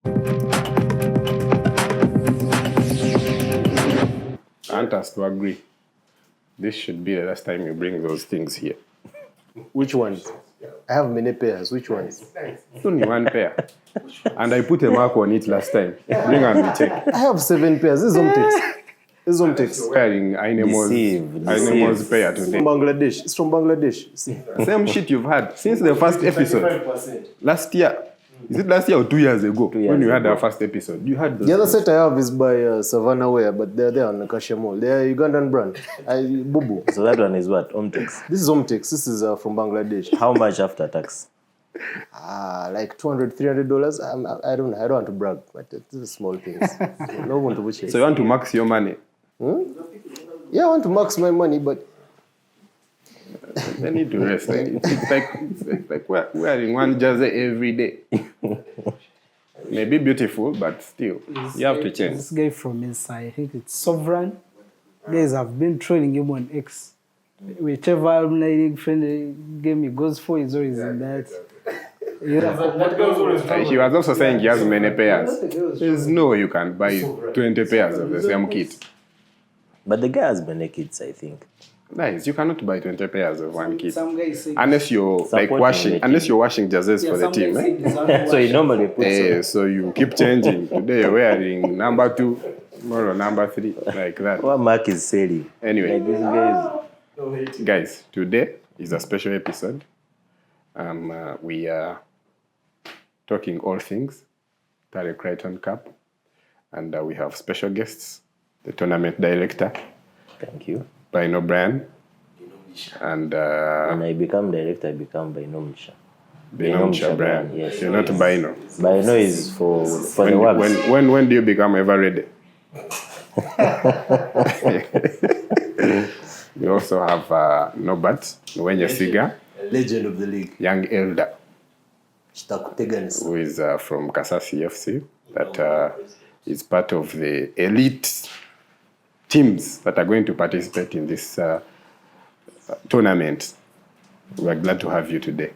I want us to agree. This should be the last time you bring those things here. Which ones? I have many pairs. Which ones? Only one pair. And I put a mark on it last time. Bring and we check. I have 7 pairs. This is Omtex. This is Omtex. Wearing Ainemo's pair today. From Bangladesh. It's from Bangladesh. See? Same shit you've had since the first episode. Last year. Is it last year or 2 years ago? When you had our first episode. You had those. The other set I have is by Savannah Wear, but they're there on the Kasha Mall. They're a Ugandan brand. Bubu. So that one is what? Omtex? This is Omtex. This is from Bangladesh. How much after tax? Like $200, $300. I don't want to brag, but this is small things. No one to wish it. So you want to max your money? Yeah, I want to max my money, but They need to rest. It's like wearing one jersey every day. Maybe beautiful, but still, you have to change. This guy from inside, I think it's Sovereign. Guys have been trolling him on X. Whichever alumni league friend game he goes for is always in that. Yeah. He was also saying he has many pairs. There's no way you can buy 20 pairs of the same kit. But the guy has many kids, I think. Nice. You cannot buy 20 pairs of one kit. Some guys say Unless you're washing jerseys for the team. So he normally puts So you keep changing. Today you're wearing number 2, tomorrow number 3, like that. what Mark is selling. Anyway, Like these guys. guys, today is a special episode. We are talking all things Ntare Kryton Cup, and we have special guests, the tournament director, Thank you. Bino Brian, and When I become director, I become Binomsha. Binomsha Brian. Yes. You're not Bino. Bino is for the works. When do you become ever ready? We also have Nobat Nwenye Siga, legend of the league. young elder, Chitakuteganisa. who is from Kasasi FC, that is part of the elite teams that are going to participate in this tournament. We're glad to have you today.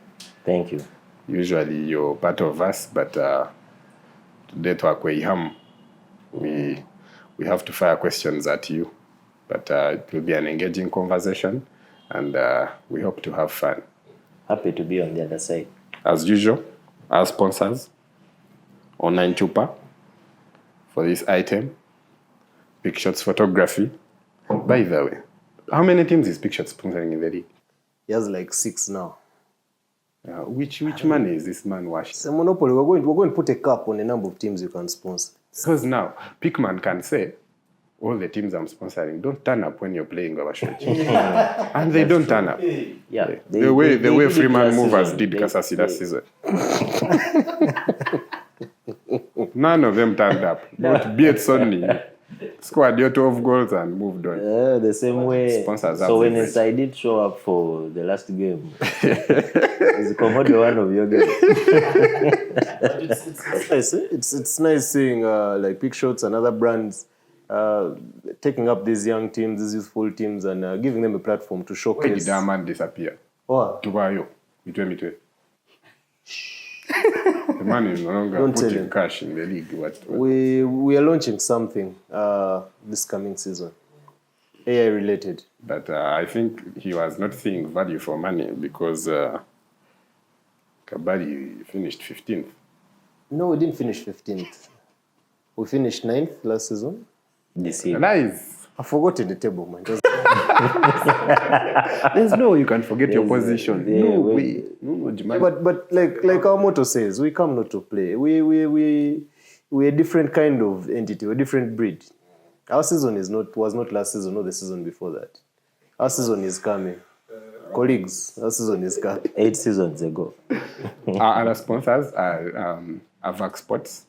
Thank you. Usually you're part of us, but today we have to fire questions at you. But it will be an engaging conversation, and we hope to have fun. Happy to be on the other side. As usual, our sponsors, Online Chupa, for this item, Big Shots Photography. By the way, how many teams is Big Shots sponsoring in the league? He has like 6 now. Which money is this man washing? It's a monopoly. We're going to put a cap on the number of teams you can sponsor. Because now, Pickman can say, all the teams I'm sponsoring don't turn up when you're playing Gabashochi. And they don't turn up. Yeah. The way did it Freeman last Movers season. did Kasasi last season. None of them turned up. But Beats only scored your 12 goals and moved on. The same way. Sponsors So when have I did show up for the last game, is Komodo one of your games? It's nice seeing like Big Shots and other brands taking up these young teams, these youthful teams, and giving them a platform to Where showcase. did that man disappear? Oh, Tubayo, mitwe. The man is no longer Don't tell putting him. cash in the league. What? we are launching something this coming season, AI related. But I think he was not seeing value for money because Kabari finished 15th. No, we didn't finish 15th. We finished 9th last season. This year. Nice. I forgot the table, man. There's no way you can forget your position. yeah, No we- way. No, Jimmy. But like our motto says, we come not to play. We're a different kind of entity, we're a different breed. Our season was not last season, not the season before that. Our season is coming. Colleagues, our season is coming. 8 seasons ago. Our other sponsors are Avac Sports,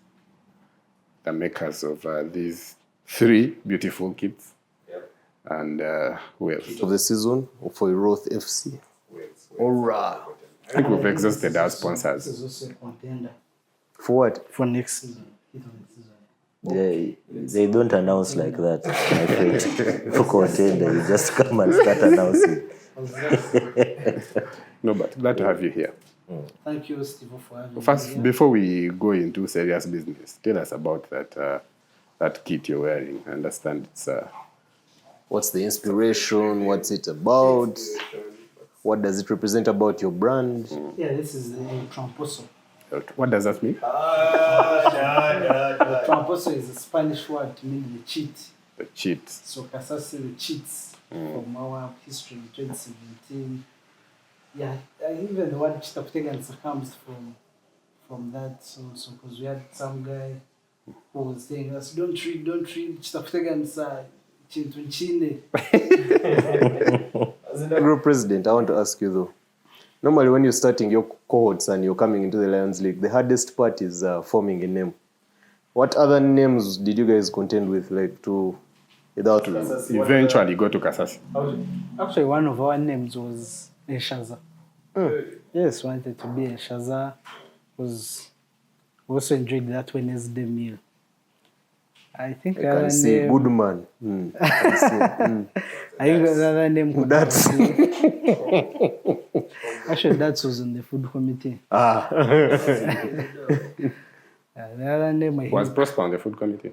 the makers of these 3 beautiful kits. And who else? Of the season for Roth FC. Alright. I think we've exhausted our sponsors. This is also a contender For what? for next season. They don't announce like that, my friend. For contender, you just come and start announcing. No, but glad to have you here. Thank you, Steve, for having me. First, here. before we go into serious business, tell us about that kit you're wearing. I understand it's What's the inspiration? What's it about? What does it represent about your brand? Yeah, this is the tramposo. what does that mean? Tramposo is a Spanish word to mean the cheat. The cheat. So Kasasi, the cheats from our history in 2017. Yeah, even the word chitaptegansa comes from that. So because we had some guy who was saying us, don't treat chitaptegansa chintunchine. As an agro president, I want to ask you though. Normally, when you're starting your cohorts and you're coming into the Lions League, the hardest part is forming a name. What other names did you guys contend with, like to without Eventually go to Kasasi. Actually, one of our names was Eshaza. Yes, wanted to be Eshaza. Was also enjoyed that Wednesday meal. I think I can say good man. I can say, I think the other name could That's actually that was on the food committee. The other name I Was think, Prosper on the food committee?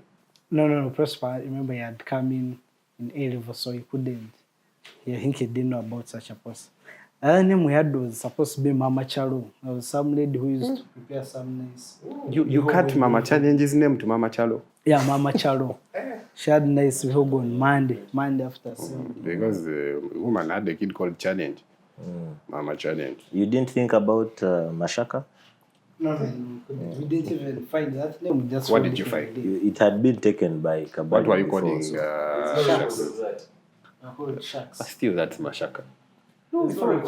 no, Prosper. I remember he had come in A level, so he couldn't. I think he didn't know about such a person. The other name we had was supposed to be Mama Chalo. There was some lady who used to prepare some nice. You cut Mama Challenge's name to Mama Chalo Yeah, Mama Chalo. She had nice mihogo on Monday after assembly. because the woman had a kid called Challenge. Mama Challenge. You didn't think about Mashaka? No, we didn't even find that name. We just What found did you it find? in the day. It had been taken by Kabali. What were you before, calling? so- Sharks? I called sharks. Still, that's Mashaka. No, we thought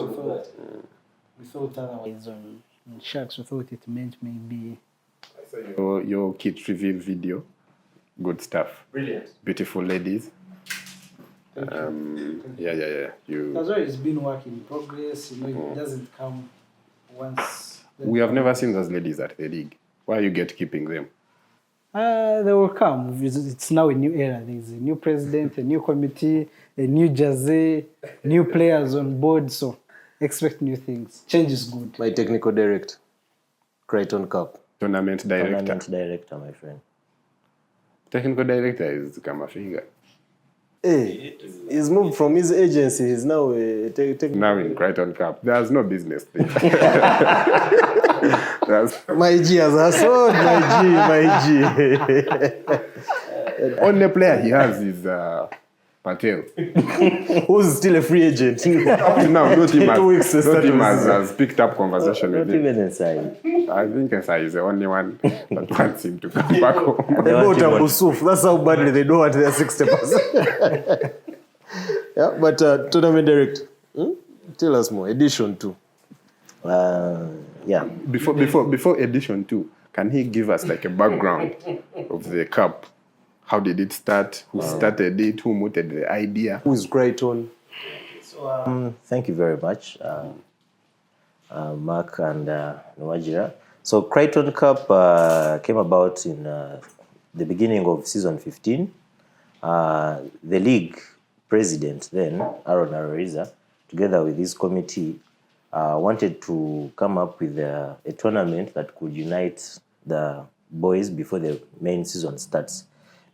otherwise on sharks. We thought it meant maybe. Your kit reveal video. Good stuff. brilliant. Beautiful ladies. Yeah. You. That's why it's been work in progress. You know, it doesn't come once. We have never seen those ladies at the league. Why you get keeping them? They will come. It's now a new era. There's a new president, a new committee, a new jersey, new players on board. So expect new things. Change is good. My technical director, Kryton Cup. Tournament director. Tournament director, my friend. Technical director is Kamafinga. Hey, he's moved from his agency. He's now a Now in Crichton Cup. There's no business there. My G has hustled. My G. Only player he has is Patel. Who's still a free agent? Up to now, no team 2 weeks to start has picked up conversation Not with him. even inside. I think Esai is the only one that wants him to come back home. They want bought him on- Abu Suf. That's how badly they don't want their 60%. Yeah, but tournament director, tell us more. Edition 2. Yeah. Before edition 2, can he give us like a background of the cup? How did it start? Who started it? Who mooted the idea? Who is Crichton? Thank you very much, Mark and Nwajira. So Kryton Cup came about in the beginning of season 15. The league president then, Aaron Aroriza, together with his committee, wanted to come up with a tournament that could unite the boys before the main season starts.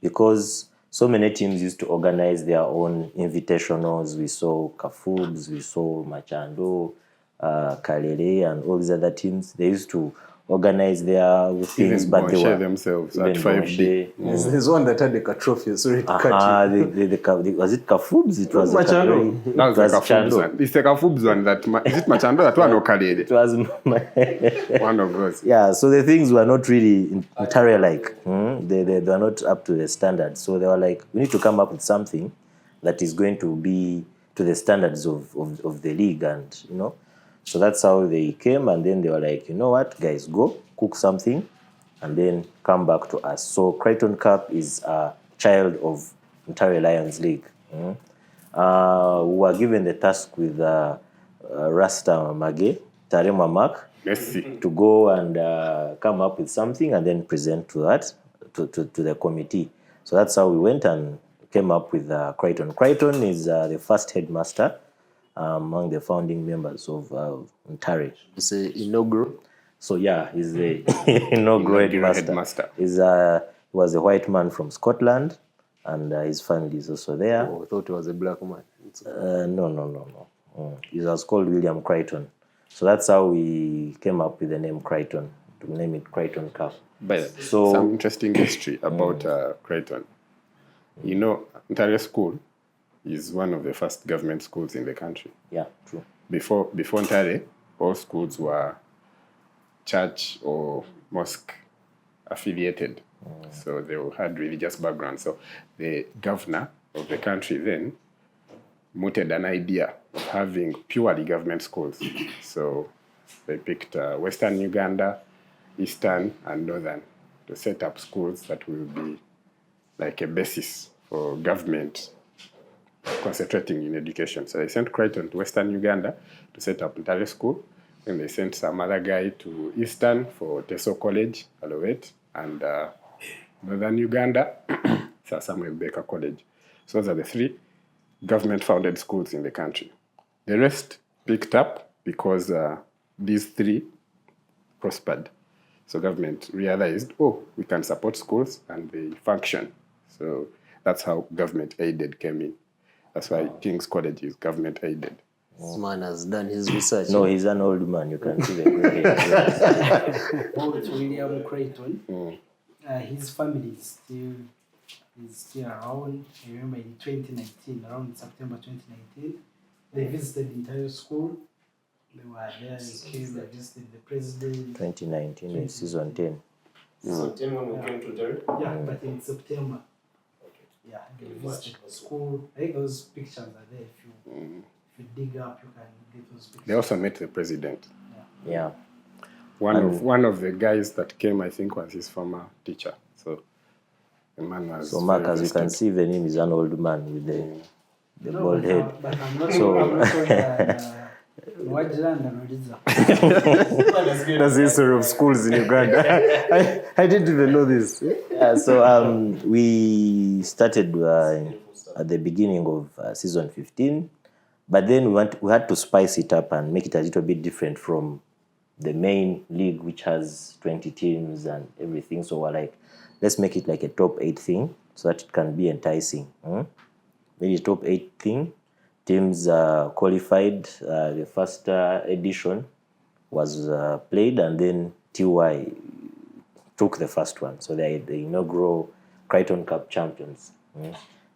Because so many teams used to organize their own invitationals. We saw Kafubs, we saw Machando, Kalere, and all these other teams. They used to organize their things, Even but they Bonche were themselves even at 5D. Bonche. There's one that had a trophy. Sorry to cut you. Was it Kafubs? It was Machando. That was the Kafubs Chando. one. It's the Kafubs one that... Is it Machando? That one or Kalere? It was One of those. yeah. So the things were not really Ntare like. They were not up to the standards. So they were like, we need to come up with something that is going to be to the standards of the league, and you know. So that's how they came, and then they were like, you know what, guys, go cook something, and then come back to us. So Kryton Cup is a child of Ntare Lions League. We were given the task with Rasta Mage, Tarema Mark, Messi. to go and come up with something and then present to the committee. So that's how we went and came up with Kryton. Kryton is the first headmaster among the founding members of Ntare. It's a inaugural. So yeah, he's the inaugural headmaster. He was a white man from Scotland, and his family is also there. Oh, I thought he was a black man. No. He was called William Crichton. So that's how we came up with the name Kryton, to name it Kryton Cup. But So- some interesting history about Crichton. You know, Ntare School is one of the first government schools in the country. Yeah, true. Before Ntare, all schools were church or mosque affiliated. So they had religious background. So the governor of the country then mooted an idea of having purely government schools. So they picked Western Uganda, Eastern, and Northern to set up schools that will be like a basis for government concentrating in education. So they sent Crichton to Western Uganda to set up Ntare School. Then they sent some other guy to Eastern for Teso College, Alowet, and Northern Uganda, Sir Samuel Baker College. So those are the three government-founded schools in the country. The rest picked up because these three prospered. So government realized, we can support schools and they function. So that's how government aided came in. That's why King's College is government aided. This man has done his research. No, he's an old man. You can see the gray hair. About William Crichton, his family is still around. I remember in 2019, around September 2019, they visited Ntare School. They were there, they came, they visited the president. 2019 is season 10. So 10 when we came to Derry? Yeah, but in September. Yeah, they visited the school. I think those pictures are there. If you dig up, you can get those pictures. They also met the president. Yeah. One of the guys that came, I think, was his former teacher. So the man was. So Mark, very as you can vested. see, the name is an old man with the No, bald head. But I'm not So- sure that Wajiranda Noriza. That's the history of schools in Uganda. I didn't even know this. Yeah, so we started at the beginning of season 15, but then we had to spice it up and make it a little bit different from the main league, which has 20 teams and everything. So we're like, let's make it like a top 8 thing so that it can be enticing. Maybe top 8 thing. Teams qualified. The first edition was played, and then TY took the first one. So they the inaugural Kryton Cup champions.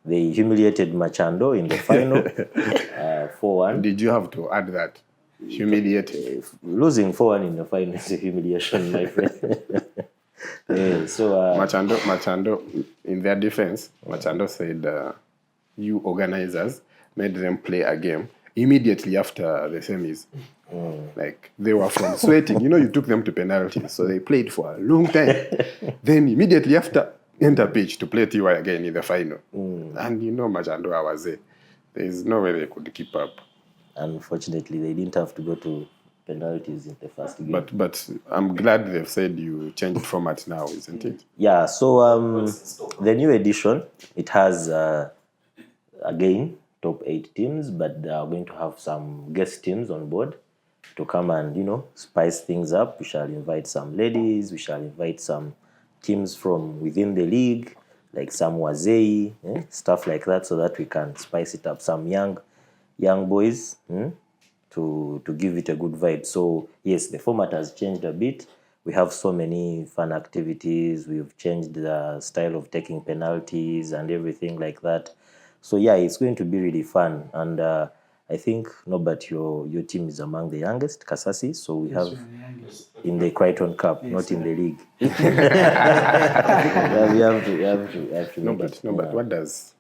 They humiliated Machando in the final, 4-1. Did you have to add that? Humiliated. Losing 4-1 in the final is a humiliation, my friend. So Machando, in their defense, Machando said, you organizers made them play a game immediately after the semis. Like, they were from sweating. You took them to penalties, so they played for a long time. Then immediately after, enter pitch to play TY again in the final. And Machando, I was there. There's no way they could keep up. Unfortunately, they didn't have to go to penalties in the first game. But I'm glad they've said you changed format now, isn't it? Yeah, so the new edition, it has, again, top 8 teams, but they are going to have some guest teams on board to come and, spice things up. We shall invite some ladies, we shall invite some teams from within the league, like some Wazei, stuff like that, so that we can spice it up. Some young boys to give it a good vibe. So, yes, the format has changed a bit. We have so many fun activities. We've changed the style of taking penalties and everything like that. So yeah, it's going to be really fun, and I think Norbert, your team is among the youngest, Kasasi. So we have in the Kryton Cup, not in the league. Yeah, we have to. Norbert, what does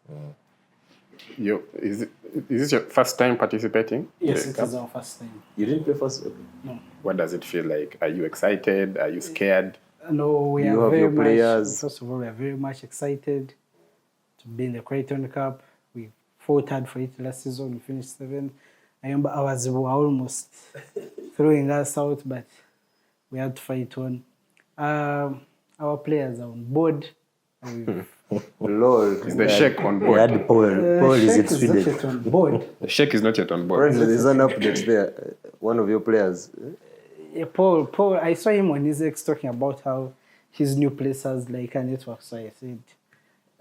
is this your first time participating? Yes, in it the is cup? our first time. You didn't play first? No. What does it feel like? Are you excited? Are you scared? No, we You are have very your much, players. first of all, we are very much excited to be in the Crichton Cup. We fought hard for it last season. We finished 7th. I remember ours were almost throwing us out, but we had to fight on. Our players are on board. Lol. Is the Sheikh on We board? had Paul is in Sheikh is not Sweden. yet on board. The Sheikh is not yet on board. Apparently, there's an update there. One of your players. Yeah, Paul, I saw him on his X talking about how his new place has like a network. So I said,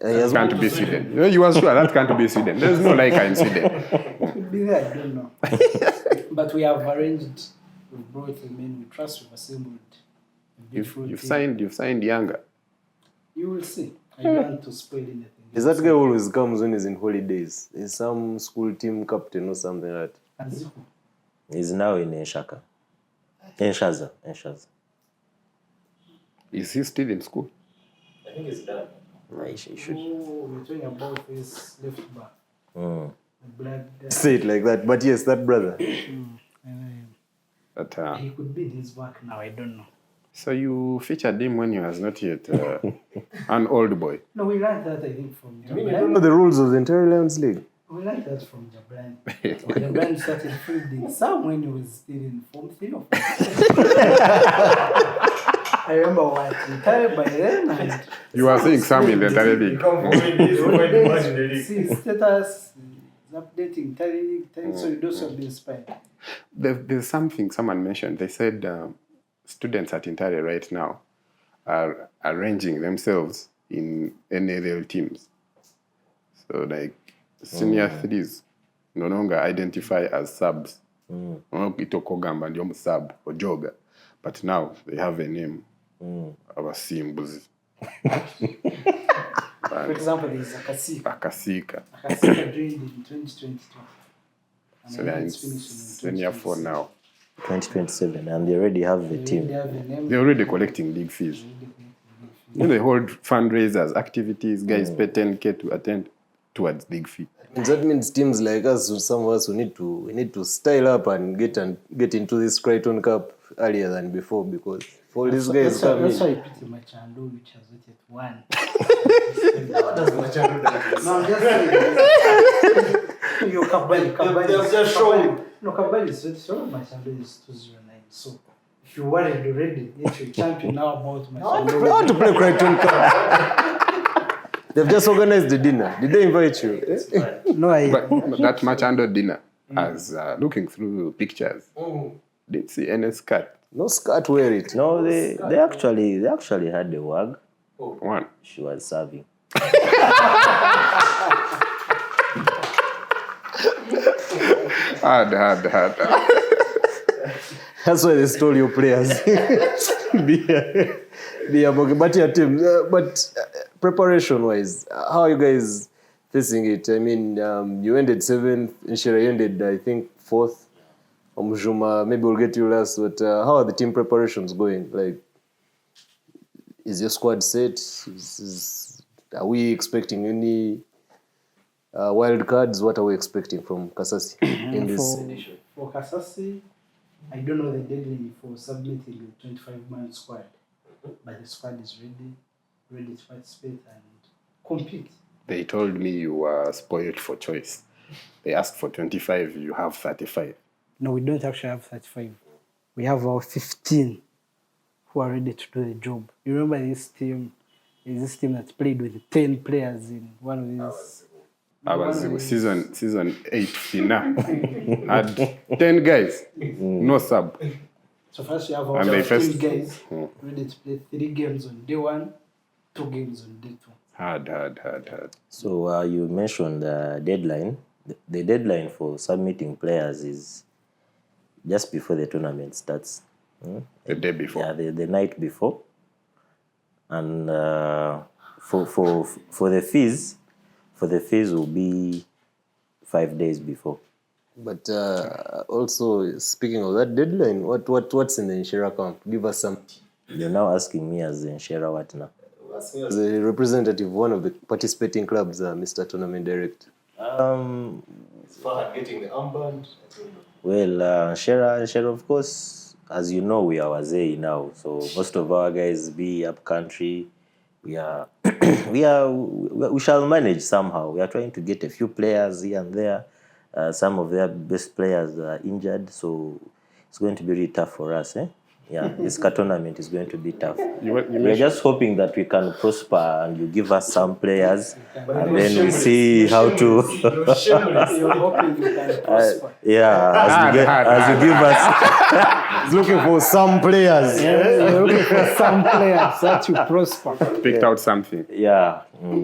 He has Can't be Sweden. You was sure that can't be Sweden. There's no Leica in Sweden. could be there, I don't know. But we have arranged, we've brought the men we trust, we've assembled a beautiful You've team. signed Younger. You will see. I don't want to spoil anything. Is that guy always comes when he's in holidays? Is some school team captain or something like that? Aziku. He's now in Enshaza. Is he still in school? I think he's done. He should. Oh, we're talking about his left back. Mm. The black guy. Say it like that. But yes, that brother. I know him. But, He could be in his back now, I don't know. so you featured him when he was not yet an old boy. No, we learned that, I think, from I don't know Jablan. the rules of the entire Lions League. We learned that from Jablan. Jablan started fielding some when he was still in Form 3 or Form 4. I remember what Ntare by then. And You were saying some in the Ntare League. see his status, he's updating Ntare League, so you'd also be inspired. There's something someone mentioned. They said students at Ntare right now are arranging themselves in NLL teams. So like senior threes no longer identify as subs. Itokogamba ndio sub or joga. But now they have a name. Abasimbuzi. For example, there's Akasika. Akasika. Akasika joined in 2022. And So I they're think in it's finishing senior 4 now. 2027, and they already have the They team. have a name. They're already collecting league fees. They hold fundraisers, activities, guys pay 10K to attend towards league fee. And that means teams like us, some of us, we need to style up and get into this Kryton Cup earlier than before, because if all these guys come That's why in. pretty much Ando, which has not yet won. No, I'm just saying. Yo, Kabali. No, Kabali is 27, Machando is 209. So, if you worried already, yet you're champion now about I Machando. want to play Kryton Cup. They've just organized the dinner. Did they invite you? No, But that much under dinner, as looking through pictures, didn't see any skirt. No skirt, wear it. No, they actually had the wag. One. She was serving. Hard. That's why they stole your players. But yeah, Tim. But preparation-wise, how are you guys facing it? I mean, you ended 7th. Ntare ended, I think, 4th. Mujuma, maybe we'll get to you last. But how are the team preparations going? Like, is your squad set? Are we expecting any wild cards? What are we expecting from Kasasi in this edition? For Kasasi, I don't know the deadline for submitting the 25-man squad, but the squad is ready to participate and compete. They told me you were spoiled for choice. They asked for 25, you have 35. No, we don't actually have 35. We have our 15 who are ready to do the job. You remember this team? Is this team that played with 10 players in one of these? I was season 8 final. Had 10 guys, no sub. So first we have our And they 15 first- guys ready to play 3 games on day 1, 2 games on day 2. Hard. So you mentioned the deadline. The deadline for submitting players is just before the tournament starts. The day before. Yeah, the night before. And for the fees will be 5 days before. But also, speaking of that deadline, what's in the Ntare camp? Give us some. You're now asking me as Ntare what now? As a representative of one of the participating clubs, Mr. Tournament Director. Getting the armband. Well, Ntare, of course, as you know, we are Wazei now. So most of our guys be up country. We shall manage somehow. We are trying to get a few players here and there. Some of their best players are injured, so it's going to be really tough for us. Yeah, this tournament is going to be tough. You We're just hoping that we can prosper and you give us some players and then we see how to. You're shameless. You're hoping you can prosper. As you give us. He's looking for some players. You're looking for some players that you prosper. picked out something. Yeah.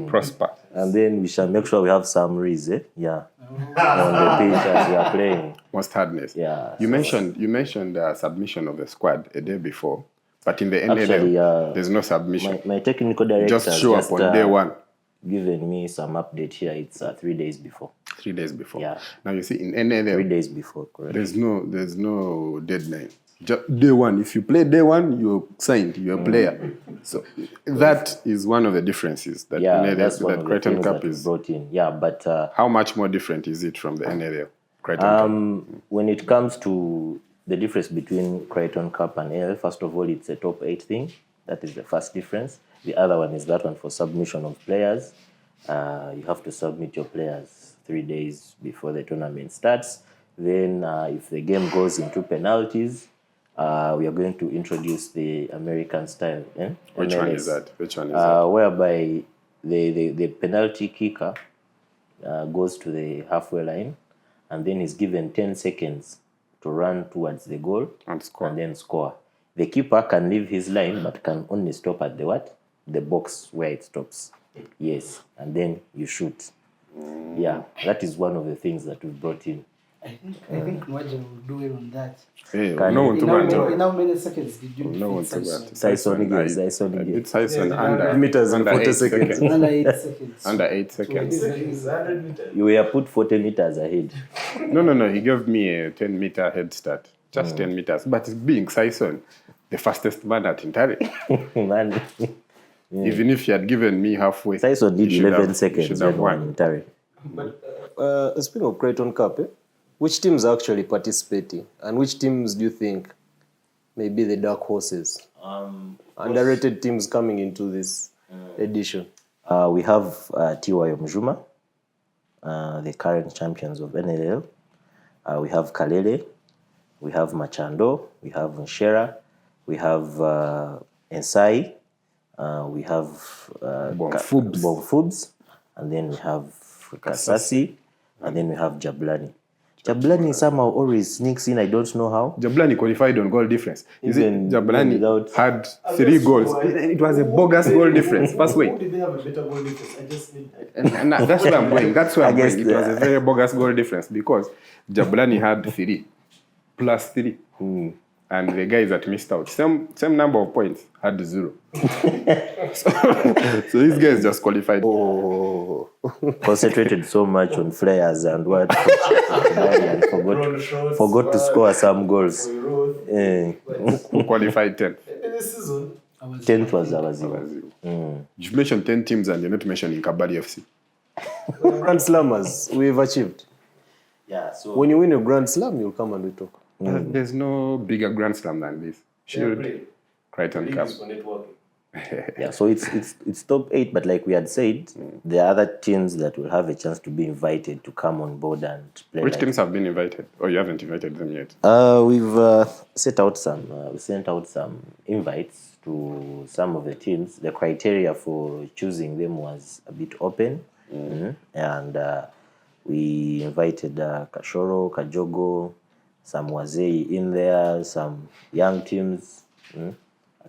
Prosper. And then we shall make sure we have some reason. Yeah. On the pitch as we are playing. Most hardness. Yeah. You mentioned the submission of the squad a day before, but in the NLL, Actually, there's no submission. My technical director Just show up on day one. Given me some update here. It's 3 days before. 3 days before. Yeah. Now you see in NLL, 3 days before, correct? there's no deadline. Just day one. If you play day one, you're signed. You're a player. So that is one of the differences that That's one of the Kryton things Cup that we is. brought in. Yeah, but How much more different is it from the NLL? Kryton Cup. when it comes to the difference between Kryton Cup and NLL, first of all, it's a top 8 thing. That is the first difference. The other one is that one for submission of players. You have to submit your players 3 days before the tournament starts. Then if the game goes into penalties, we are going to introduce the American style. Which one MLS, is that? Which one is that? whereby the penalty kicker goes to the halfway line and then is given 10 seconds to run towards the goal And score. and then score. The keeper can leave his line but can only stop at the what? The box where it stops. Yes, and then you shoot. Yeah, that is one of the things that we brought in. I think Nwaja will do it on that. Hey, Can no you- one to In go how and many, do. in how many seconds did you No one defeat to Tyson? go. Tyson Higgins, Tyson Higgins. It's Tyson Yeah, under meters in under 40 8 seconds. Under 8 seconds. Under 8 seconds. You were put 40 meters ahead. No. He gave me a 10-meter head start. Just 10 meters. But being Tyson, the fastest man at Ntare. Man, Even if he had given me halfway. Tyson did he should 11 have- he seconds should when have won won. Ntare. Speaking of Kryton Cup, which teams are actually participating? And which teams do you think may be the dark horses? Underrated teams coming into this edition. We have TY Mjuma, the current champions of NLL. We have Kalele, we have Machando, we have Nshera, we have Ensai, we have Bomfubs, and then we have Kasasi, and then we have Jablani. Jablani somehow always sneaks in, I don't know how. Jablani qualified on goal difference. Even Jablani without- had 3 goals. It was a bogus goal difference. First way. Did they have a better goal difference? I just need. And that's where I'm going. That's where I'm guess going. It was a very bogus goal difference because Jablani had 3 plus 3. And the guys that missed out, same number of points, had 0. so these guys just qualified. Concentrated so much on flares and what and forgot to score some goals. Who qualified 10th. In this season, 10th was our zero. You've mentioned 10 teams and you're not mentioning Kabali FC. Grand Slammers, we've achieved. Yeah, so When you win a Grand Slam, you'll come and we talk. There's no bigger Grand Slam than this. Shield, Kryton Cup. for networking. yeah, so it's top 8, but like we had said, there are other teams that will have a chance to be invited to come on board and play. Which like- teams have been invited? Oh, you haven't invited them yet. We've sent out some invites to some of the teams. The criteria for choosing them was a bit open, and we invited Kashoro, Kajogo, some Wazei in there, some young teams,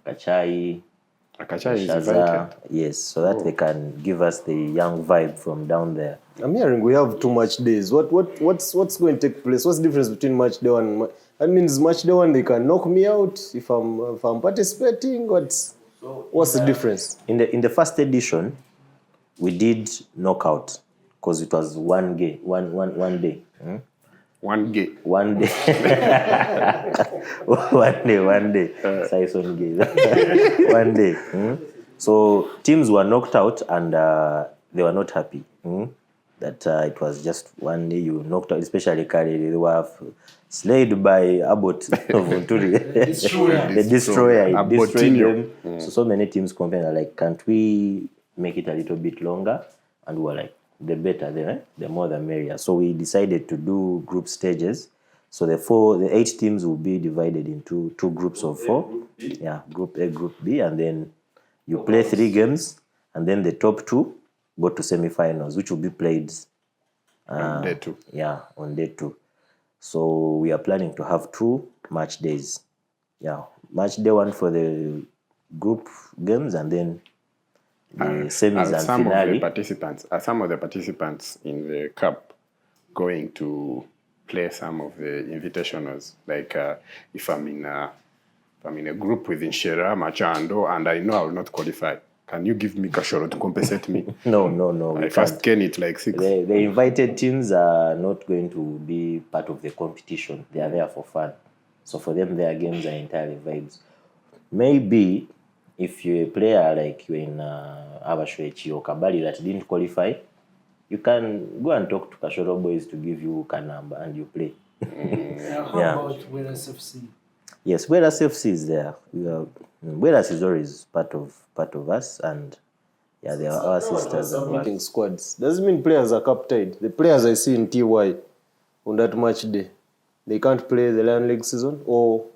Akachai, Akachai is Shaza, invited. yes, so that they can give us the young vibe from down there. I'm hearing we have 2 match days. What's going to take place? What's the difference between match day 1 and that means match day 1 they can knock me out if I'm participating? What's the difference? In the first edition, we did knockout because it was one day. One gay. One day. one day. Saison gay. One day. So teams were knocked out and they were not happy. That it was just one day you knocked out, especially Kari. They were slayed by Abbott of Ntare. The destroyer. It destroyed them. So many teams complained like, can't we make it a little bit longer? And we were like, the better, the more the merrier. So we decided to do group stages So the 8 teams will be divided into 2 groups of 4. Yeah, Group A, Group B, and then you play 3 games, and then the top 2 go to semi-finals, which will be played On day 2. yeah, on day 2. So we are planning to have 2 match days. Yeah, match day 1 for the group games, and then the semis and finale. Are some of the participants in the cup going to play some of the invitationals? Like if I'm in a group with Inshera, Machando, and I know I will not qualify, can you give me Kashoro to compensate me? No. I first gain it like 6. The invited teams are not going to be part of the competition. They are there for fun. So for them, their games are entirely vibes. Maybe if you're a player like you're in Abashwechi or Kabali that didn't qualify, you can go and talk to Kashoro boys to give you a number and you play. How about Wales FC? Yes, Whereas FC is there. Whereas is always part of us, and yeah, they are our sisters. And Meeting squads. Doesn't mean players are cup tied. The players I see in TY on that match day, they can't play the Lion League season, or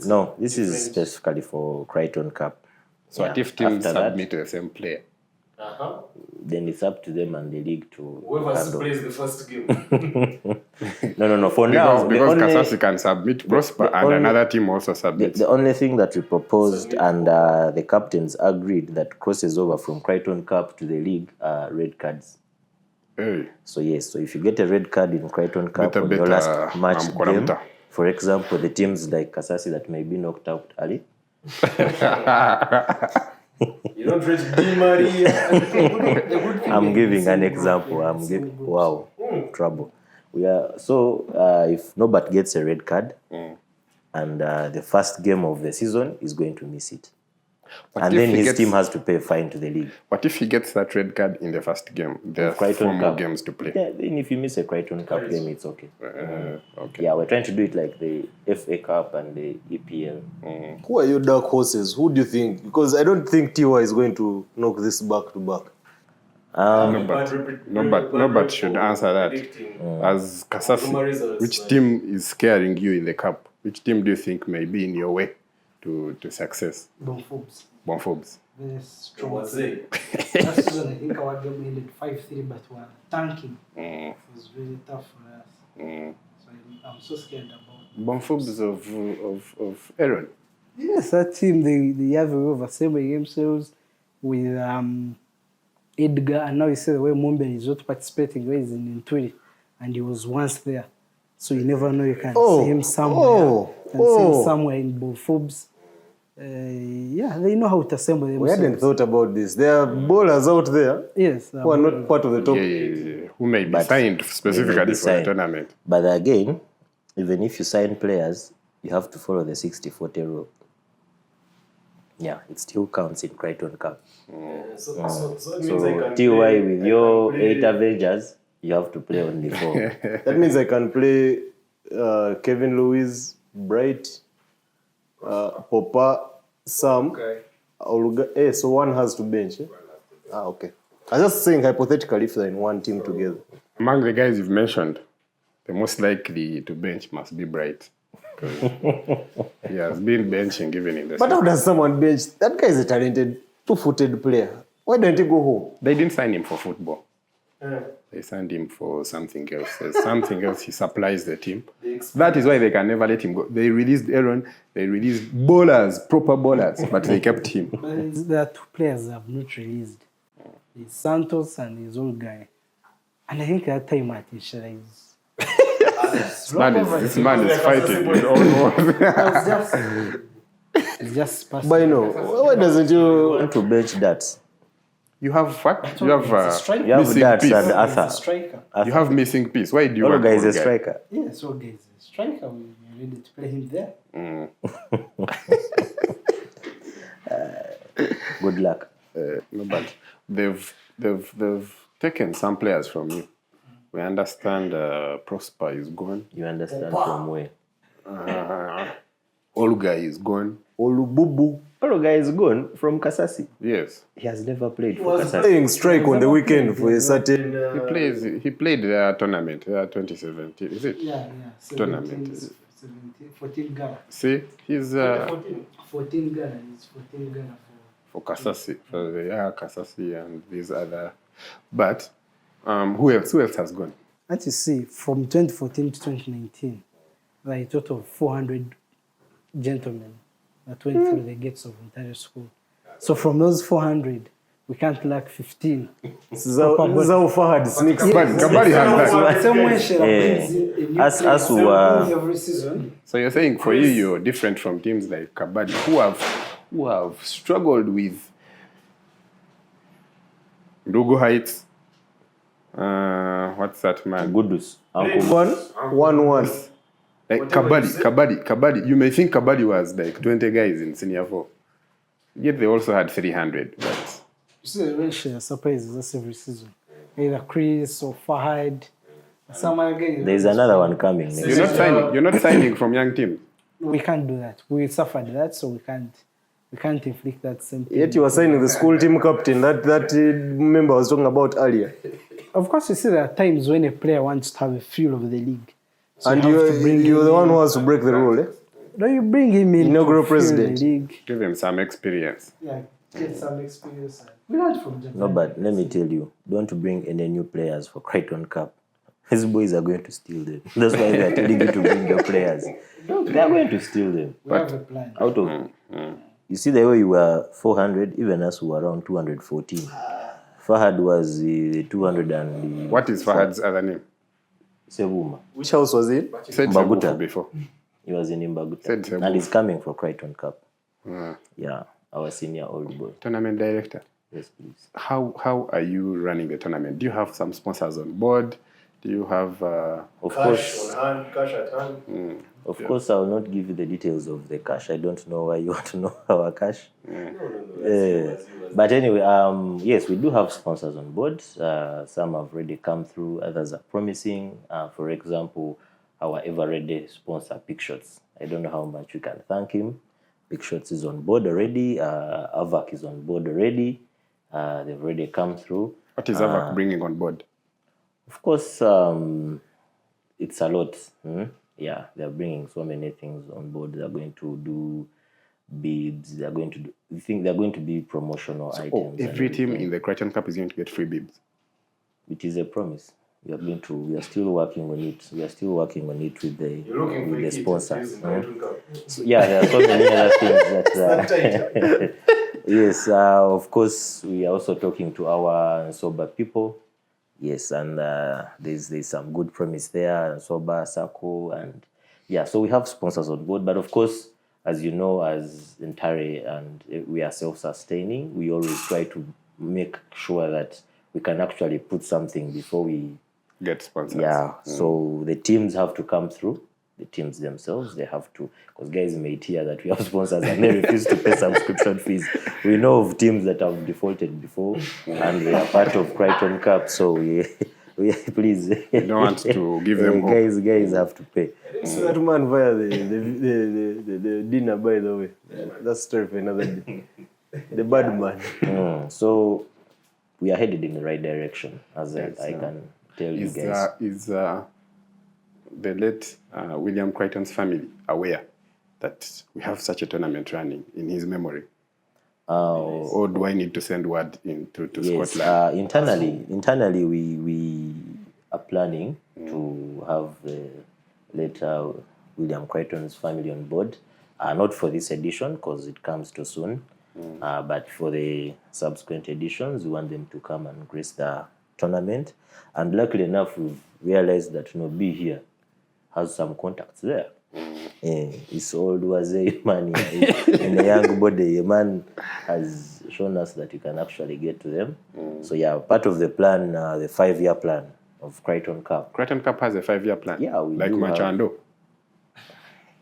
no, this is specifically for Kryton Cup. So what if teams submit to the same player? Then it's up to them and the league to Whoever handle. plays the first game. No. For now, Because Kasasi can submit Prosper and another team also submits. the only thing that we proposed and the captains agreed that crosses over from Kryton Cup to the league are red cards. Hey. So yes, so if you get a red card in Kryton Cup on your Better, last match game, Mkolamta. for example, the teams like Kasasi that may be knocked out early, You don't reach Di Maria. I'm giving an example. Wow, trouble. We are so if Norbert gets a red card, and the first game of the season is going to miss it, and then his team has to pay a fine to the league. What if he gets that red card in the first game? There are 4 more Cup. games to play. Yeah, then if you miss a Kryton Cup game, it's okay. Okay. Yeah, we're trying to do it like the FA Cup and the EPL. who are your dark horses? Who do you think? Because I don't think TY is going to knock this back to back. Nobody should answer that. As Kasasi, which team is scaring you in the cup? Which team do you think may be in your way to success? Bonfobs. Very strong. What's it? Last season, I think our game ended 5-3, but we were tanking. It was really tough for us. So I'm so scared about Bonfobs of Aaron. Yes, that team, they have a way of assembling themselves with Edgar, and now you see the way Mumbe is not participating, where he's in Ntare, and he was once there. So you never know, you can see him somewhere. See him somewhere in Bonfobs. Yeah, they know how to assemble themselves. We hadn't thought about this. There are bowlers out there Yes. who are not part of the top. Yeah. Who may be signed specifically for the tournament. But again, even if you sign players, you have to follow the 60-40 rule. Yeah, it still counts in Kryton Cup. So it means I can TY play- with I your can play- 8 Avengers, you have to play only 4. That means I can play Kevin Lewis, Bright, Popa, Sam. Okay. So one has to bench. Okay. I was just saying hypothetically if they're in one team together. Among the guys you've mentioned, the most likely to bench must be Bright. 'Cause he has been benching even in the But how does someone bench? That guy is a talented, two-footed player. Why don't he go home? They didn't sign him for football. They signed him for something else. There's something else. He supplies the team. That is why they can never let him go. They released Aaron. They released bowlers, proper bowlers, but they kept him. But there are 2 players that have not released. There's Santos and his old guy. And I think that time at Inshara is... This man is fighting his own war. It's just passing. But why doesn't you... Want to bench that? You have what? You have You have missing Darts piece. and He's a Arthur. striker. You have missing piece. Why do you All want guy is a old guy? striker. Yeah, so guys, a striker, we're ready to play him there. Good luck. No, but they've taken some players from you. We understand Prosper is gone. You understand from where? Olga is gone. Olububu. Oroga is gone from Kasasi. Yes. He has never played for was Kasasi. playing strike on the weekend for a certain. He played their tournament, 2017, is it? Yeah. Tournament. 14 Ghana. See, he's 14 Ghana. It's 14 Ghana for Kasasi, for the Kasasi and these other. But who else has gone? And you see, from 2014 to 2019, there are a total of 400 gentlemen that went through the gates of Ntare School. So from those 400, we can't lack 15. This is how Fahad sneaks. Kabadi has that. Same way Sheila brings in a new As player who are every season. So you're saying for you, you're different from teams like Kabadi who have struggled with Ndugu Heights. What's that man? Gudus. Uncle 1-1. Like Kabadi. You may think Kabadi was like 20 guys in senior 4. Yet they also had 300. But You see the way Sheila surprises us every season. Either Chris or Fahad. Someone again. There's another one coming next. you're not signing from young teams. We can't do that. We suffered that, so we can't inflict that same thing. Yet you were signing the school team captain that member was talking about earlier. Of course, you see there are times when a player wants to have a feel of the league. So And you have to bring you're him the one in. who has to break the rule, eh? No, you bring him in. Inaugural to feel president. The league. Give him some experience. Yeah, get some experience. We learned from Japan. No, but let me tell you, don't bring any new players for Kryton Cup. These boys are going to steal them. That's why they are telling you to bring your players. They are going to steal them. We have a plan. Out of, you see the way you were 400, even us were around 214. Fahad was the 200 and the What is Fahad's other name? Sevuma. Which house was it? He said Mbaguta. Sebufu before. He was in Imbaguta. Said Sevuma. And he's coming for Kryton Cup. Ah. Yeah, our senior old boy. Tournament director. Yes, please. How are you running the tournament? Do you have some sponsors on board? Do you have Of Cash course, on hand, cash at hand. of course, I will not give you the details of the cash. I don't know why you want to know our cash. But anyway, yes, we do have sponsors on board. Some have already come through. Others are promising. For example, our ever-ready sponsor, Pickshots. I don't know how much we can thank him. Pickshots is on board already. Avac is on board already. They've already come through. what is Avac bringing on board? Of course, it's a lot. Yeah, they're bringing so many things on board. They're going to do bids. They're going to do. We think they're going to be promotional items. Oh, and every team everything. in the Crichton Cup is going to get free bibs. It is a promise. We are going to. We are still working on it. We are still working on it with the You're looking for with the a kit sponsors. using Kryton Cup. So, yeah, there are so many other things that. Yes, of course, we are also talking to our sober people. Yes, and there's some good promise there, sober circle, and yeah. So we have sponsors on board, but of course, as you know, as Ntare, and we are self-sustaining. We always try to make sure that we can actually put something before we. Get sponsors. Yeah, so the teams have to come through. The teams themselves, they have to, because guys may hear that we have sponsors and they refuse to pay subscription fees. We know of teams that have defaulted before and they are part of Kryton Cup, so we please. You don't want to give them hope. guys have to pay. So that man via the dinner, by the way. That's story for another day. The bad man. So we are headed in the right direction, as I can tell you guys. Is the late William Crichton's family aware that we have such a tournament running in his memory? Or do I need to send word to Yes, Scotland? internally we are planning to have the later William Crichton's family on board. Not for this edition because it comes too soon, but for the subsequent editions, we want them to come and grace the tournament. And luckily enough, we've realized that Be here has some contacts there. It's old was a man in a young body. A man has shown us that you can actually get to them. So yeah, part of the plan, the 5-year plan of Kryton Cup. Crichton Cup has a 5-year plan. Yeah, we like do have- Machando.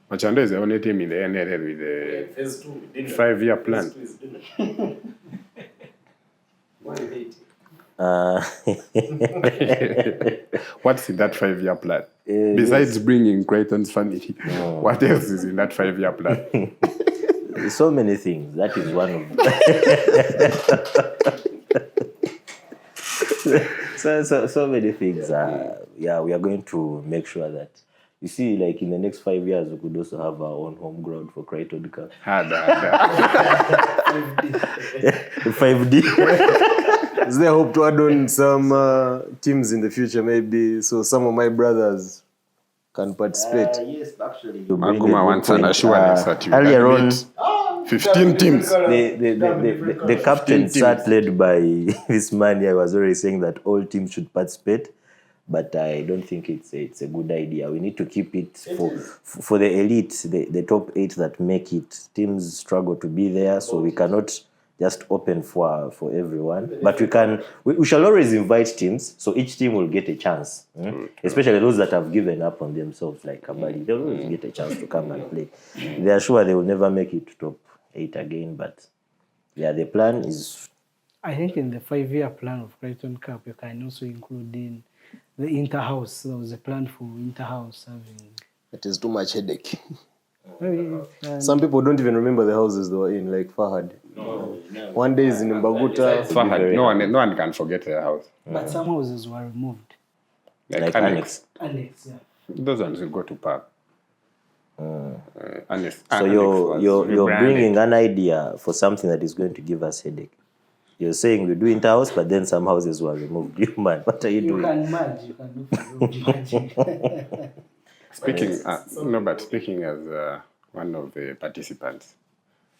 Machando is the only team in the NRL with a Phase 2, we didn't. 5-year plan. Phase 2 is dinner. 180. What's in that 5-year plan? Besides bringing Crichton's family, what else is in that 5-year plan? So many things. That is one of so many things. Yeah, we are going to make sure that you see, like in the next 5 years, we could also have our own home ground for Kryton Cup. Hard. 5D. Is there hope to add on some teams in the future, maybe, so some of my brothers can participate? Yes, actually. Maguma wants an assurance that you earlier can on, beat 15 teams. the captain 15 sat led by this man here was already saying that all teams should participate, but I don't think it's a good idea. We need to keep it for the elite, the top 8 that make it. Teams struggle to be there, so we cannot just open for everyone. But we shall always invite teams, so each team will get a chance. Especially those that have given up on themselves, like Kabali, they'll always get a chance to come and play. They are sure they will never make it to top 8 again, but yeah, the plan is... I think in the 5-year plan of Kryton Cup, you can also include in the inter-house. There was a plan for inter-house having... It is too much headache. And Some people don't even remember the houses they were in, like Fahad. One day is in Mbaguta. Fahad, no one can forget their house. but some houses were removed. Like Annex. Annex, yeah. Those ones will go to park. Annex. So you're bringing an idea for something that is going to give us headache. You're saying we do inter-house, but then some houses were removed. You man, what are you You doing? can merge, you can look for magic. Speaking as one of the participants,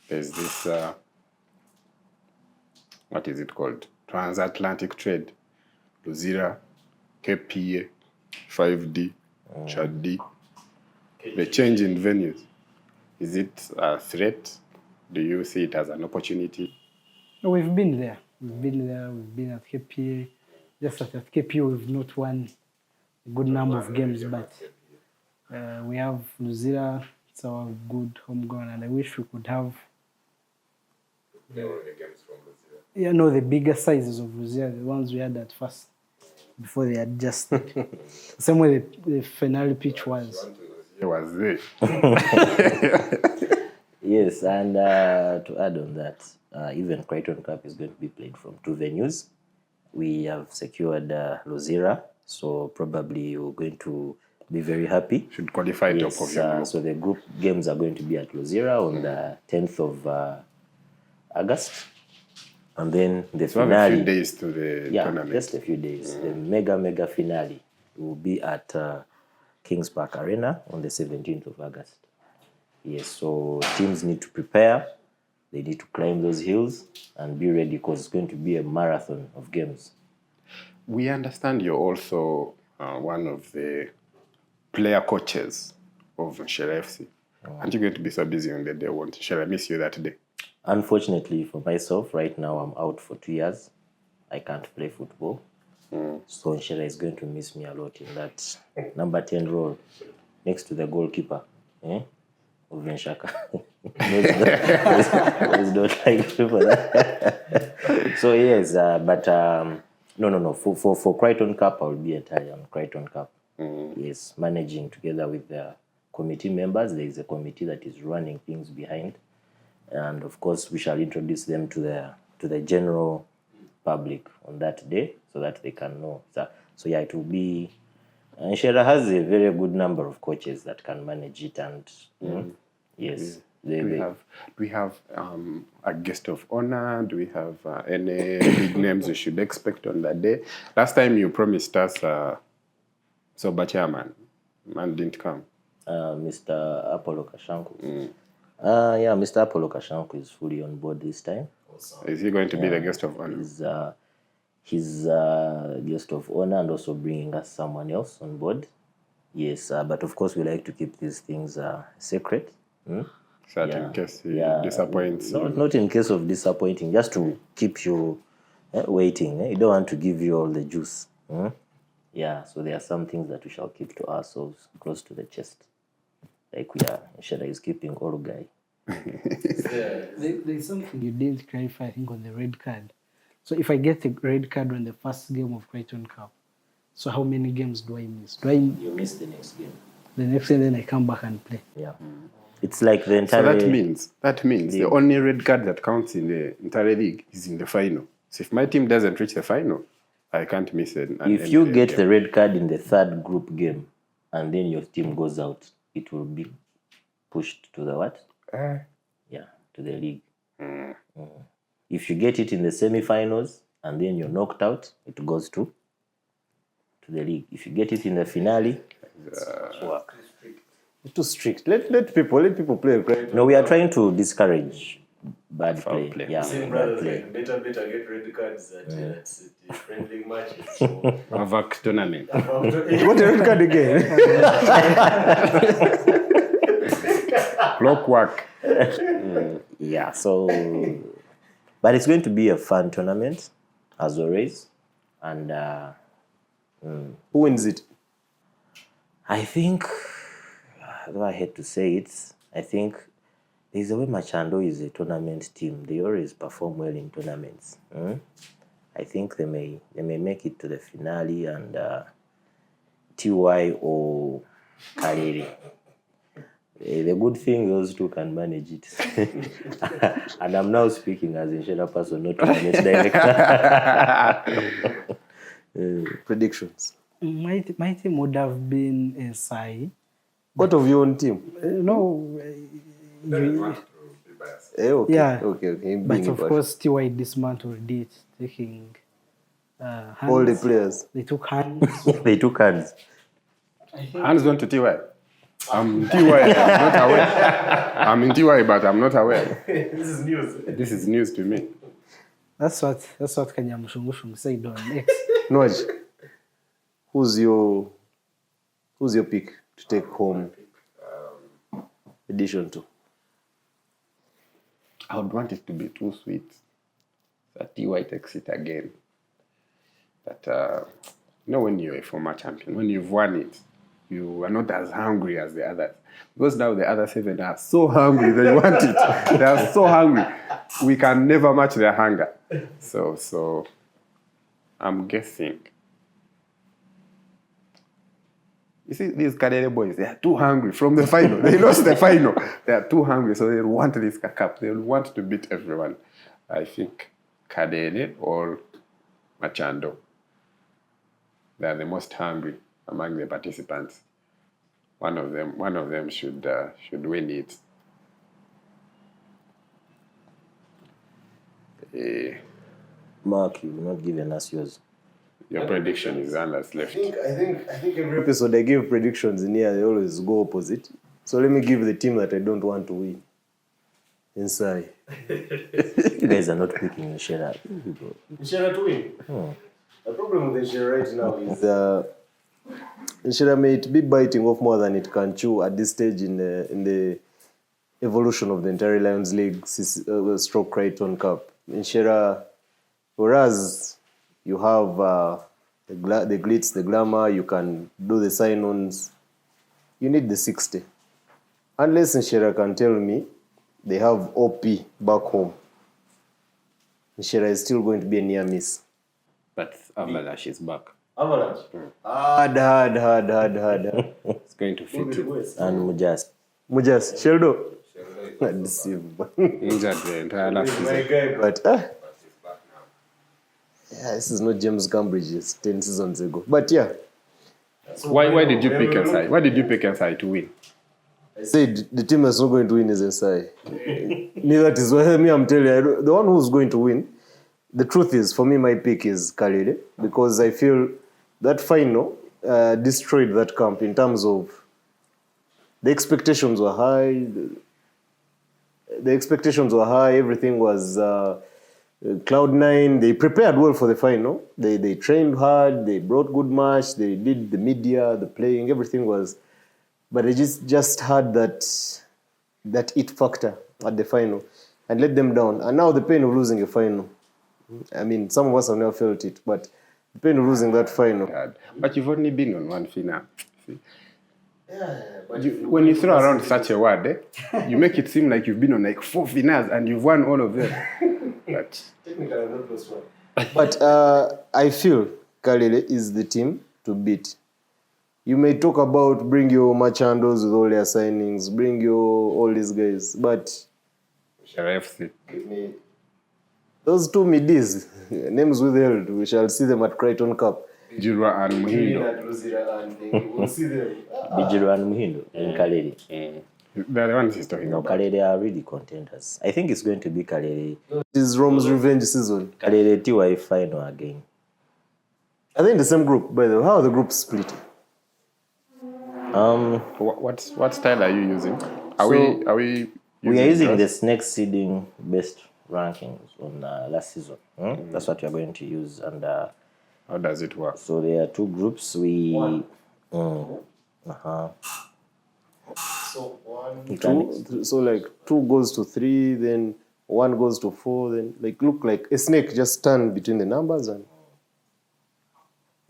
there's this, what is it called? Transatlantic trade. Luzira, KPA, 5D, Chad D. The change in venues. Is it a threat? Do you see it as an opportunity? No, we've been there. We've been at KPA. Just that at KPA we've not won a good number of games, but we have Luzira, it's our good home ground, and I wish we could have the bigger sizes of Luzira, the ones we had at first, before they adjusted. Same way the finale pitch was. It was there. Yes, and to add on that, even Kryton Cup is going to be played from 2 venues. We have secured Luzira, so probably we're going to be very happy. Should qualify top of your group. So the group games are going to be at Luzira on the 10th of August. And then the So finale... have a few days to the tournament. just a few days. The mega finale will be at Kings Park Arena on the 17th of August. Yes, so teams need to prepare. They need to climb those hills and be ready because it's going to be a marathon of games. We understand you're also one of the player coaches of Ntare FC. Aren't you going to be so busy on the day? Shall I miss you that day? Unfortunately for myself, right now I'm out for 2 years. I can't play football. So Ntare is going to miss me a lot in that number 10 role next to the goalkeeper. Of Venshaka. Those don't like for that. So yes, but no. For Kryton Cup, I will be entirely on Kryton Cup. Yes, managing together with the committee members. There is a committee that is running things behind, and of course we shall introduce them to the general public on that day so that they can know. So yeah, it will be. Ntare has a very good number of coaches that can manage it, and yes. Do we have a guest of honor? Do we have any big names we should expect on that day? Last time you promised us Soba chairman. Man didn't come. Mr. Apollo Kashanku. Yeah, Mr. Apollo Kashanku is fully on board this time. Is he going to be the guest of honor? He's guest of honor and also bringing us someone else on board. Yes, but of course we like to keep these things secret. So that in case he disappoints. Not in case of disappointing, just to keep you waiting. You don't want to give you all the juice. Yeah, so there are some things that we shall keep to ourselves close to the chest. Like Ntare is keeping all guy. There's something you didn't clarify, I think, on the red card. So if I get a red card on the first game of Kryton Cup, so how many games do I miss? You miss the next game. The next game, then I come back and play? Yeah. It's like the So entire. that means the only red card that counts in the entire league is in the final. So if my team doesn't reach the final, I can't miss it. If you get the red card in the third group game, and then your team goes out, it will be pushed to the what? Yeah, to the league. If you get it in the semi-finals and then you're knocked out, it goes to the league. If you get it in the finale, It's too strict. Let people play. Right? no, we are trying to discourage bad Foul play. play. Yeah, bad play. Better get red cards at friendly matches. AVAC tournament. What a red card again? Clockwork. Yeah, so, but it's going to be a fun tournament, as always. And Who wins it? I think, though I hate to say it, I think there's a way Machando is a tournament team. They always perform well in tournaments. I think they may make it to the finale, and TY or Kariri. The good thing, those two can manage it. And I'm now speaking as Ntare person, not tournament director. Predictions. My team would have been a Sai. What of your own team? Okay. Yeah. Okay. But of course, TY dismantled it, taking hands. All the players. They took hands. They took hands. Hands on to TY. I'm TY. I'm not aware. I'm in TY, but I'm not aware. This is news to me. That's what Kanyamushungushung said on X. Nwaj, who's your pick to take home edition 2? I would want it to be too sweet. That TY takes it again. But when you're a former champion, when you've won it, you are not as hungry as the others. Because now the other 7 are so hungry, they want it. They are so hungry. We can never match their hunger. So I'm guessing. You see, these Kadere boys, they are too hungry from the final. They lost the final. They are too hungry, so they want this cup. They want to beat everyone. I think Kadere or Machando. They are the most hungry among the participants. One of them should win it. Mark, you've not given us yours. Your prediction is Anna's left. I think every episode I give predictions in here, they always go opposite. So let me give the team that I don't want to win. Inside. You guys are not picking Ntare. Ntare to win. The problem with Ntare right now is Ntare may be biting off more than it can chew at this stage in the evolution of the Ntare Lions League stroke Kryton Cup. Ntare, whereas you have the glitz, the glamour, you can do the sign-ons, you need the 60. Unless Ntare can tell me they have OP back home, Ntare is still going to be a near miss. But Avalanche is back. Avalanche? Hard. It's going to fit you. And Mujas. Sheldo. Deceive. Injured the entire last season. But this is not James Cambridge, it's 10 seasons ago. But yeah. Why did you pick Nsai? Why did you pick Nsai to win? I said the team that's not going to win is Nsai. That is why I'm telling you, the one who's going to win, the truth is, for me, my pick is Kalile, because I feel that final destroyed that camp in terms of the expectations were high. The expectations were high. Everything was Cloud9. They prepared well for the final. They trained hard. They brought good match. They did the media, the playing. Everything was, but they just had that it factor at the final and let them down. And now the pain of losing a final. I mean, some of us have never felt it, but the pain of losing that final. But you've only been on one final. When you throw around such a word, you make it seem like you've been on like 4 finals and you've won all of them. But technically, I've not lost one. But I feel Kalile is the team to beat. You may talk about bring your Machandos with all their signings, bring your all these guys, but FC. those two midis, names withheld, we shall see them at Kryton Cup. Jirwa and Muhindo. We'll see them. Bijiro and Muhindo in Kalere. They're the ones he's talking No, about. Kalere are really contenders. I think it's going to be Kalere. This is Rome's revenge season. Kalere TY final again. Are they in the same group, by the way? How are the groups split? What style are you using? Are we We are using draws? this next seeding based rankings on last season. That's what we are going to use. And How does it work? so there are two groups. So like 2 goes to 3, then 1 goes to 4, then like look like a snake just turn between the numbers and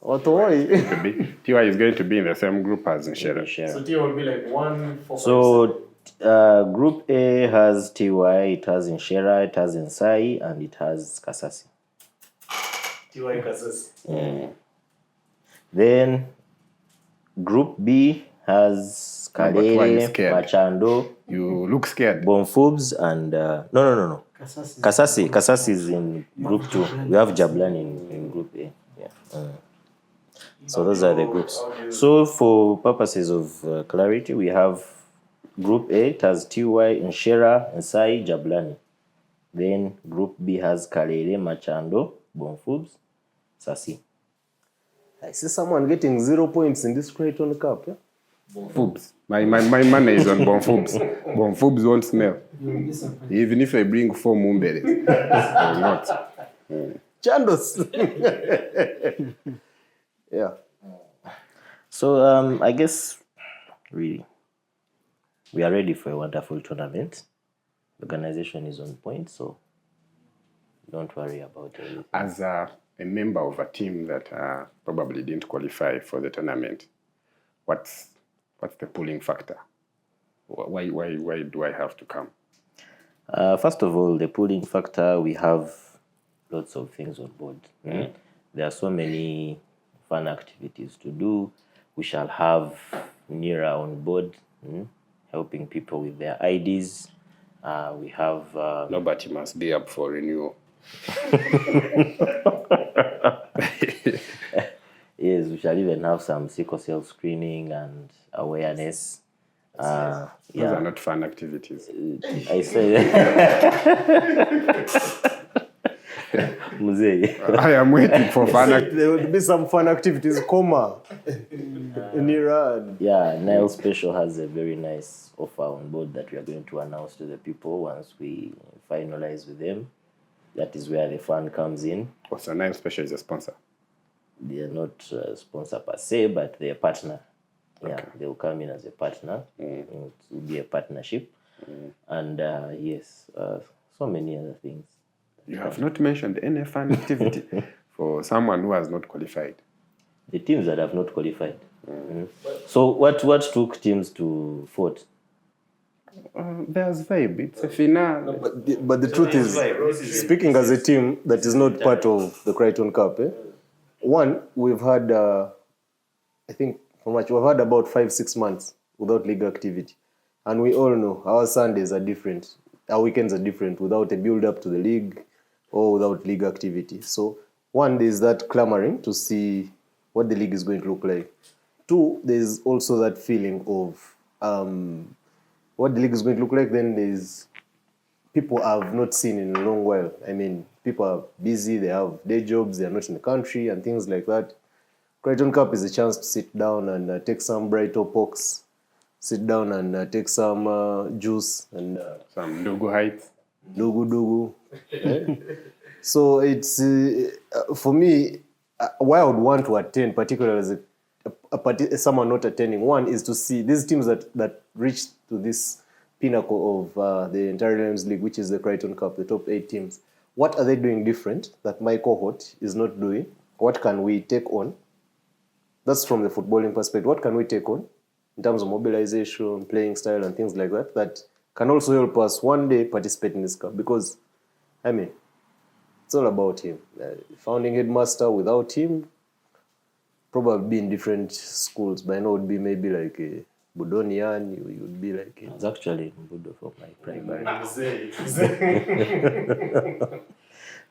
what why? TY is going to be in the same group as Ntare. Share. T will be like 1, 4, So group A has TY, it has Inshera, it has Nsai, and it has Kasasi. TY Kasas. Then group B has But why are you Kalere, scared? Machando, You look scared. Bonfubs, and no. Kasasi is in group 2. We have Jablan in group A. Yeah. So those are the groups. So for purposes of clarity, we have group A, it has TY, Nshera, Nsai, Jablani. Then group B has Kalere, Machando, Bonfubs, Sasi. I see someone getting 0 points in this Kryton Cup. Yeah? Bonfubs. My money is on Bonfubs. Bonfubs won't smell. You'll be surprised. Even if I bring 4 Mumberes. Or not. Chandos. Yeah. So I guess we are ready for a wonderful tournament. The organization is on point, so don't worry about anything. As a member of a team that probably didn't qualify for the tournament, what's the pulling factor? Why do I have to come? First of all, the pulling factor, we have lots of things on board. There are so many fun activities to do. We shall have Nira on board, helping people with their IDs. We have... Nobody must be up for renewal. Yes, we shall even have some sickle cell screening and awareness. Those are not fun activities. I say... Muzee. I am waiting for fun activities. There will be some fun activities, Nira. Yeah, Nile Special has a very nice offer on board that we are going to announce to the people once we finalize with them. That is where the fun comes in. So Nine Special is a sponsor. They are not a sponsor per se, but they are a partner. Yeah, they will come in as a partner. It will be a partnership. And yes, so many other things. You have not mentioned any fun activity for someone who has not qualified. The teams that have not qualified. So what took teams to fourth? There's vibe. It's a finale. But the truth is, speaking as a team that is not part of the Kryton Cup, one, we've had, I think, how much? We've had about 5-6 months without league activity. And we all know our Sundays are different. Our weekends are different without a build-up to the league or without league activity. So, one, there's that clamoring to see what the league is going to look like. Two, there's also that feeling of what the league is going to look like. Then there's people I've not seen in a long while. I mean, people are busy, they have day jobs, they're not in the country and things like that. Kryton Cup is a chance to sit down and take some Brighto pokes, sit down and take some juice and Some Dogo Heights. dugu. So it's, for me, why I would want to attend, particularly as someone not attending, one is to see these teams that reached to this pinnacle of the entire Lions League, which is the Crichton Cup, the top 8 teams. What are they doing different that my cohort is not doing? What can we take on? That's from the footballing perspective. What can we take on in terms of mobilization, playing style, and things like that, that can also help us one day participate in this cup? Because, I mean, it's all about him. Founding headmaster, without him, probably be in different schools, but I know it would be maybe like a Budonian, you would be like I was actually in Budo for my primary.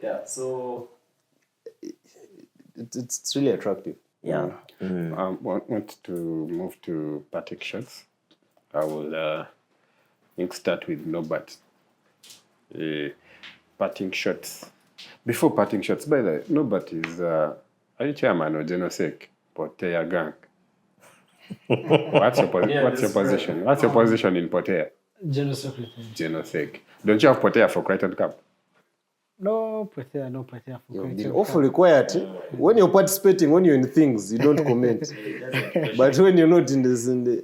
Yeah, so it's really attractive. Yeah. Want to move to batting shots. I will start with Norbert. Batting shots. Before batting shots, by the way, Norbert is are you chairman of Genosec Potea Gang? What's your position? What's your position in Potea? General Secretary. Genosec. Don't you have Potea for Kryton Cup? No Potea for You've Kryton been Cup. awfully quiet. When you're participating, when you're in things, you don't comment. But when you're not in the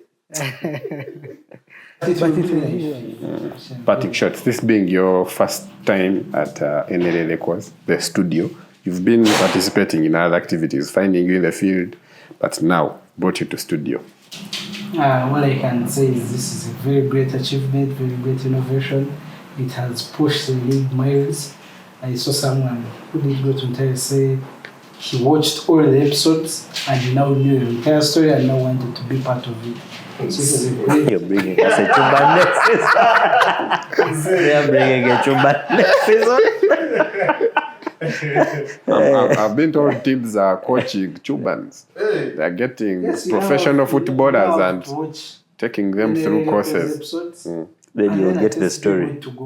Batting shots. This being your first time at Ntare School, the studio. You've been participating in other activities, finding you in the field, but now brought you to studio. What I can say is this is a very great achievement, very great innovation. It has pushed the league miles. I saw someone who did go to Ntare say he watched all the episodes and he now knew the entire story and now wanted to be part of it. So this is a great. You're bringing us a Chuban next season. They're bringing a Chuban next season. I've been told teams are coaching Chubans. They're getting Yes, professional footballers you have and to watch taking them the through episodes, courses. Then and you'll then get at the least you know story. where to go.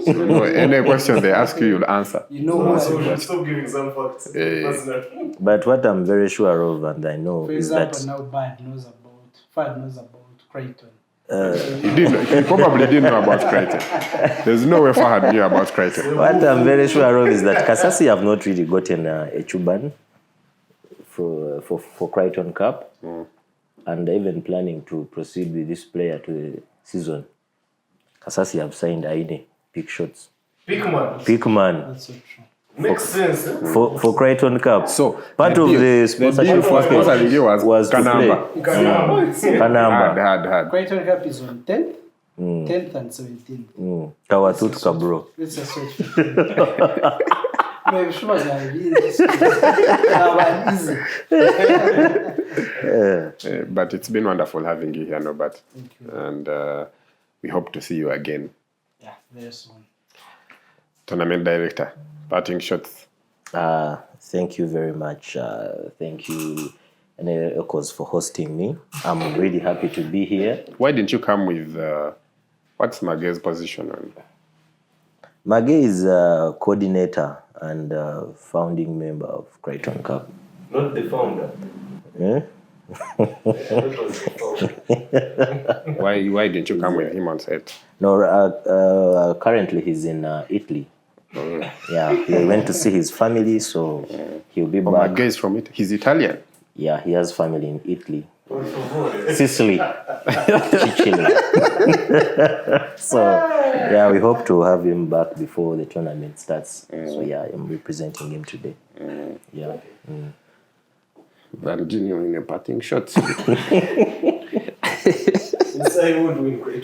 So any question they ask you, you'll answer. You know what. so we should stop giving some facts. Personal. But what I'm very sure of, and I know, For is example, that now Fad knows about Kryton. He probably didn't know about Kryton. There's no way Fahad knew about Kryton. what I'm very sure of is that Kasasi have not really gotten a Chuban for Kryton Cup, and they're even planning to proceed with this player to the season. Kasasi have signed Aine, Big Shots. Big man. Big man That's so true. Makes sense. Eh? for Kryton Cup. So part of the sponsorship for package sponsoring you was to Kanamba. play. Hard, Kanamba. hard. Kryton Cup is on 10th, 10th and 17th. Kawatut Kabro. Let's just wait for it. Maybe sure that really easy. But it's been wonderful having you here, Norbert. Thank you. And we hope to see you again. Yeah, very soon. Tournament director, batting shots. Thank you very much. Thank you, Ntare School, for hosting me. I'm really happy to be here. Why didn't you come with what's Mage's position on? Mage is a coordinator and founding member of Kryton Cup. Not the founder. Eh? That was the founder. Why didn't you come with him on set? No, currently he's in Italy. Yeah, he went to see his family, so he'll be back. Mage is from it. He's Italian. Yeah, he has family in Italy. Sicily. Sicily. So, yeah, we hope to have him back before the tournament starts. So, yeah, I'm representing him today. Yeah. Virginia in a batting shots. Inside won't win.